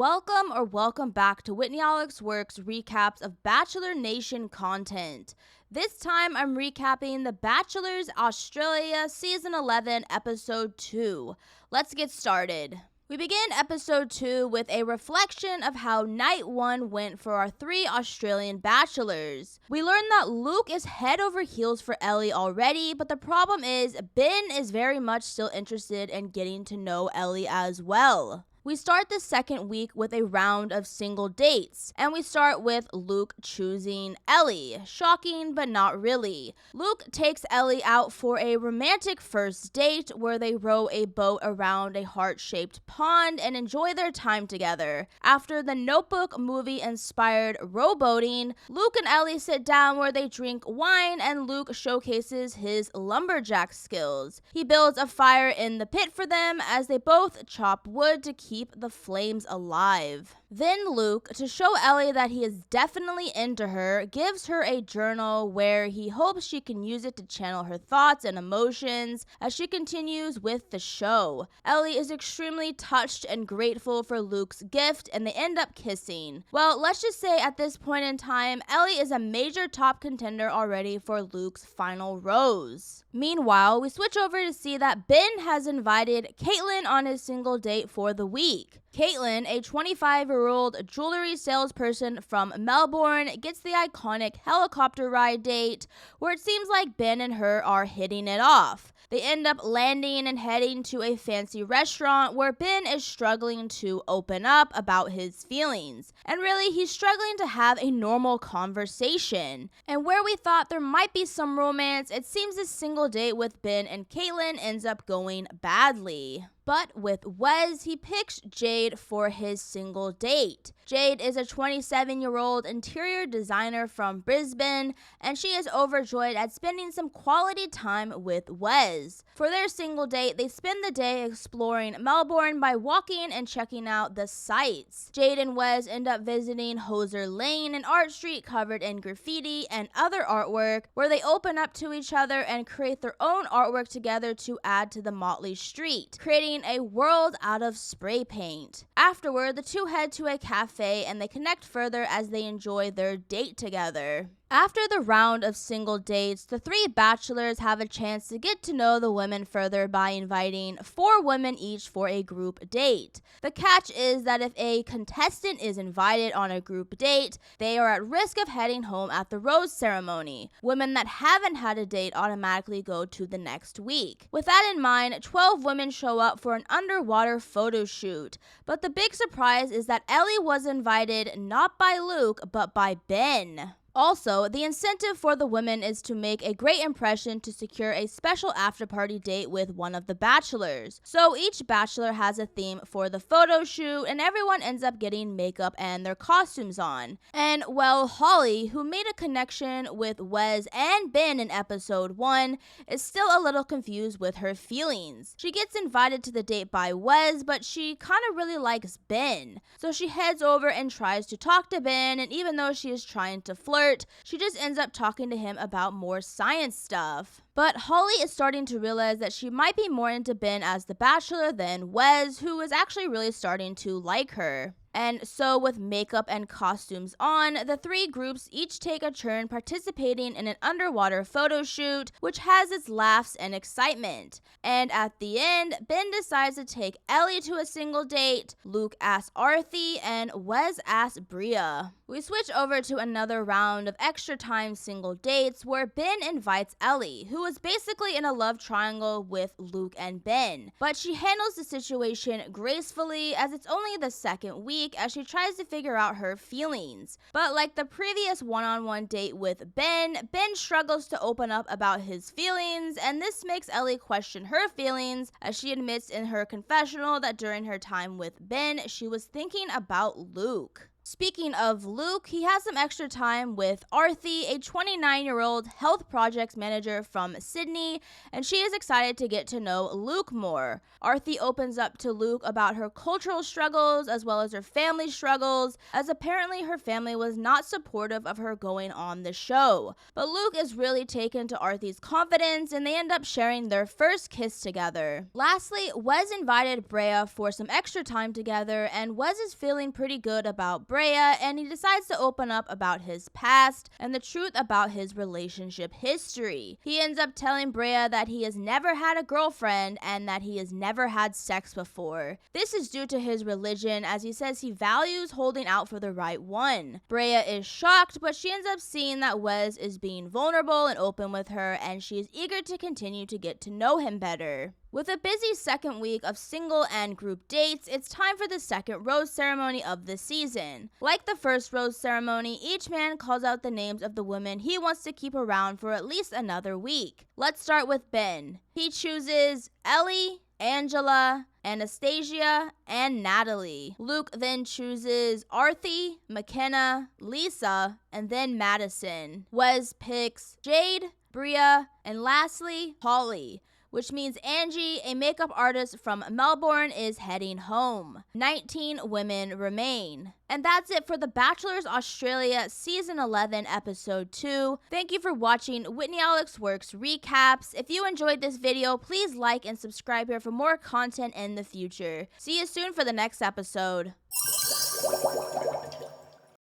Welcome back to Whitney Alex Works recaps of Bachelor Nation content. This time I'm recapping the Bachelors Australia Season 11 Episode 2. Let's get started. We begin Episode 2 with a reflection of how Night 1 went for our 3 Australian bachelors. We learn that Luke is head over heels for Ellie already, but the problem is Ben is very much still interested in getting to know Ellie as well. We start the second week with a round of single dates, and we start with Luke choosing Ellie. Shocking, but not really. Luke takes Ellie out for a romantic first date where they row a boat around a heart-shaped pond and enjoy their time together. After the Notebook movie-inspired rowboating, Luke and Ellie sit down where they drink wine and Luke showcases his lumberjack skills. He builds a fire in the pit for them as they both chop wood to keep the flames alive. Then Luke, to show Ellie that he is definitely into her, gives her a journal where he hopes she can use it to channel her thoughts and emotions as she continues with the show. Ellie is extremely touched and grateful for Luke's gift, and they end up kissing. Well, let's just say at this point in time, Ellie is a major top contender already for Luke's final rose. Meanwhile, we switch over to see that Ben has invited Caitlin on his single date for the week. Caitlin, a 25-year-old jewelry salesperson from Melbourne, gets the iconic helicopter ride date where it seems like Ben and her are hitting it off. They end up landing and heading to a fancy restaurant where Ben is struggling to open up about his feelings. And really, he's struggling to have a normal conversation. And where we thought there might be some romance, it seems this single date with Ben and Caitlin ends up going badly. But with Wes, he picks Jade for his single date. Jade is a 27-year-old interior designer from Brisbane, and she is overjoyed at spending some quality time with Wes. For their single date, they spend the day exploring Melbourne by walking and checking out the sights. Jade and Wes end up visiting Hoser Lane, an art street covered in graffiti and other artwork, where they open up to each other and create their own artwork together to add to the motley street, creating a world out of spray paint. Afterward, the two head to a cafe and they connect further as they enjoy their date together. After the round of single dates, the 3 bachelors have a chance to get to know the women further by inviting 4 women each for a group date. The catch is that if a contestant is invited on a group date, they are at risk of heading home at the rose ceremony. Women that haven't had a date automatically go to the next week. With that in mind, 12 women show up for an underwater photo shoot. But the big surprise is that Ellie was invited not by Luke, but by Ben. Also, the incentive for the women is to make a great impression to secure a special after-party date with one of the bachelors. So each bachelor has a theme for the photo shoot, and everyone ends up getting makeup and their costumes on. And, well, Holly, who made a connection with Wes and Ben in episode 1, is still a little confused with her feelings. She gets invited to the date by Wes, but she kind of really likes Ben. So she heads over and tries to talk to Ben, and even though she is trying to flirt, she just ends up talking to him about more science stuff. But Holly is starting to realize that she might be more into Ben as the bachelor than Wes, who is actually really starting to like her. And so with makeup and costumes on, the 3 groups each take a turn participating in an underwater photo shoot, which has its laughs and excitement. And at the end, Ben decides to take Ellie to a single date, Luke asks Arthi, and Wes asks Bria. We switch over to another round of extra time single dates where Ben invites Ellie, who is basically in a love triangle with Luke and Ben. But she handles the situation gracefully as it's only the second week as she tries to figure out her feelings. But like the previous one-on-one date with Ben struggles to open up about his feelings, and this makes Ellie question her feelings as she admits in her confessional that during her time with Ben, she was thinking about Luke. Speaking of Luke, he has some extra time with Arthi, a 29-year-old health projects manager from Sydney, and she is excited to get to know Luke more. Arthi opens up to Luke about her cultural struggles as well as her family struggles, as apparently her family was not supportive of her going on the show. But Luke is really taken to Arthi's confidence, and they end up sharing their first kiss together. Lastly, Wes invited Brea for some extra time together, and Wes is feeling pretty good about Brea, and he decides to open up about his past and the truth about his relationship history. He ends up telling Brea that he has never had a girlfriend and that he has never had sex before. This is due to his religion, as he says he values holding out for the right one. Brea is shocked, but she ends up seeing that Wes is being vulnerable and open with her, and she is eager to continue to get to know him better. With a busy second week of single and group dates, it's time for the second rose ceremony of the season. Like the first rose ceremony, each man calls out the names of the women he wants to keep around for at least another week. Let's start with Ben. He chooses Ellie, Angela, Anastasia, and Natalie. Luke then chooses Arthi, McKenna, Lisa, and then Madison. Wes picks Jade, Brea, and lastly, Holly, which means Angie, a makeup artist from Melbourne, is heading home. 19 women remain. And that's it for The Bachelors Australia Season 11, Episode 2. Thank you for watching Whitney Alex Works recaps. If you enjoyed this video, please like and subscribe here for more content in the future. See you soon for the next episode.